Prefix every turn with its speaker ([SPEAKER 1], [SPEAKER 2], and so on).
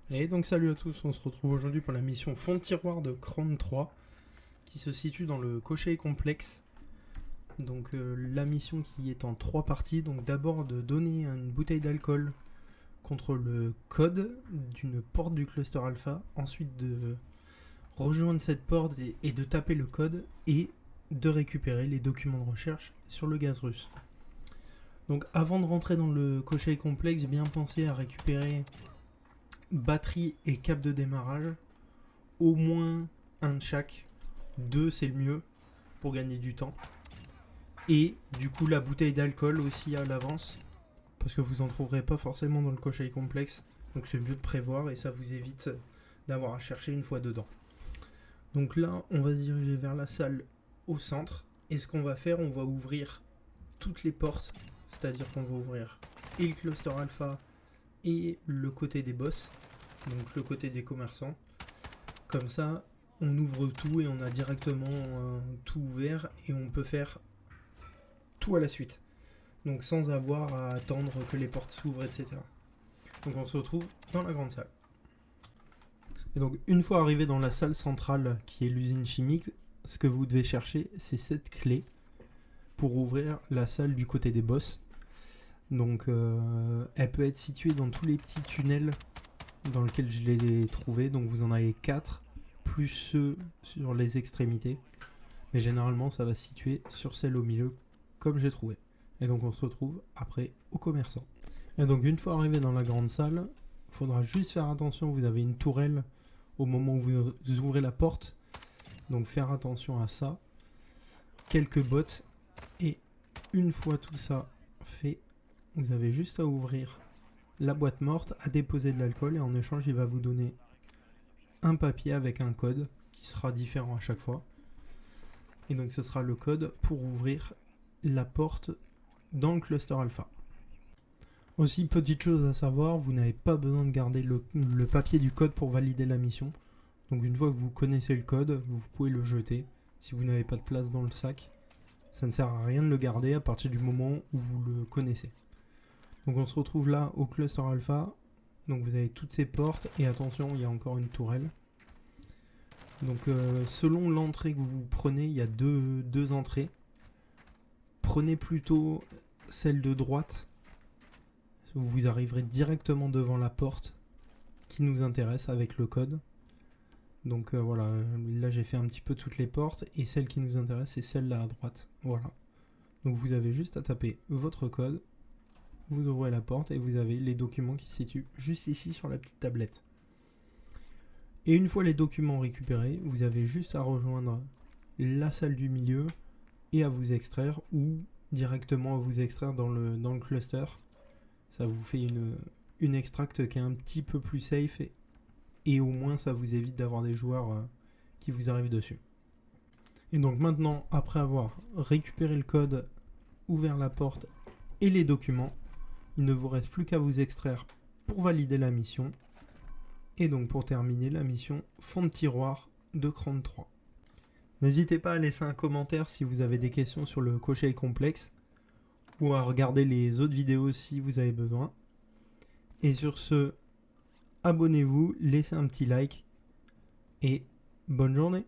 [SPEAKER 1] Et donc salut à tous, on se retrouve aujourd'hui pour la mission fond de tiroir de Cron 3 qui se situe dans le Koshei complexe. Donc la mission qui est en 3 parties, donc d'abord de donner une bouteille d'alcool contre le code d'une porte du cluster alpha, ensuite de rejoindre cette porte et de taper le code et de récupérer les documents de recherche sur le gaz russe. Donc avant de rentrer dans le Koshei complexe, bien penser à récupérer batterie et câble de démarrage, au moins un de chaque, 2 c'est le mieux pour gagner du temps. Et du coup la bouteille d'alcool aussi à l'avance, parce que vous en trouverez pas forcément dans le Koshei complexe, donc c'est mieux de prévoir et ça vous évite d'avoir à chercher une fois dedans. Donc là on va se diriger vers la salle au centre, et ce qu'on va faire, on va ouvrir toutes les portes, c'est-à-dire qu'on va ouvrir et le cluster alpha et le côté des boss, donc le côté des commerçants. Comme ça, on ouvre tout et on a directement tout ouvert et on peut faire tout à la suite. Donc sans avoir à attendre que les portes s'ouvrent, etc. Donc on se retrouve dans la grande salle. Et donc une fois arrivé dans la salle centrale qui est l'usine chimique, ce que vous devez chercher, c'est cette clé pour ouvrir la salle du côté des boss. Donc elle peut être située dans tous les petits tunnels dans lesquels je les ai trouvés. Donc vous en avez 4, plus ceux sur les extrémités. Mais généralement ça va se situer sur celle au milieu, comme j'ai trouvé. Et donc on se retrouve après au commerçant. Et donc une fois arrivé dans la grande salle, il faudra juste faire attention, vous avez une tourelle au moment où vous ouvrez la porte. Donc faire attention à ça. Quelques bottes. Et une fois tout ça fait, vous avez juste à ouvrir la boîte morte, à déposer de l'alcool, et en échange il va vous donner un papier avec un code qui sera différent à chaque fois. Et donc ce sera le code pour ouvrir la porte dans le cluster alpha. Aussi, petite chose à savoir, vous n'avez pas besoin de garder le papier du code pour valider la mission. Donc une fois que vous connaissez le code, vous pouvez le jeter si vous n'avez pas de place dans le sac. Ça ne sert à rien de le garder à partir du moment où vous le connaissez. Donc on se retrouve là au cluster alpha. Donc vous avez toutes ces portes et attention, il y a encore une tourelle. Donc selon l'entrée que vous prenez, il y a deux entrées. Prenez plutôt celle de droite. Vous arriverez directement devant la porte qui nous intéresse avec le code. Donc voilà, là j'ai fait un petit peu toutes les portes et celle qui nous intéresse c'est celle-là à droite. Voilà. Donc vous avez juste à taper votre code, vous ouvrez la porte et vous avez les documents qui se situent juste ici sur la petite tablette. Et une fois les documents récupérés, vous avez juste à rejoindre la salle du milieu et à vous extraire, ou directement à vous extraire dans le cluster. Ça vous fait une extract qui est un petit peu plus safe et au moins ça vous évite d'avoir des joueurs qui vous arrivent dessus. Et donc maintenant, après avoir récupéré le code, ouvert la porte et les documents, il ne vous reste plus qu'à vous extraire pour valider la mission. Et donc pour terminer la mission fond de tiroir de Cron 3. N'hésitez pas à laisser un commentaire si vous avez des questions sur le Koshei complexe ou à regarder les autres vidéos si vous avez besoin. Et sur ce, abonnez-vous, laissez un petit like et bonne journée.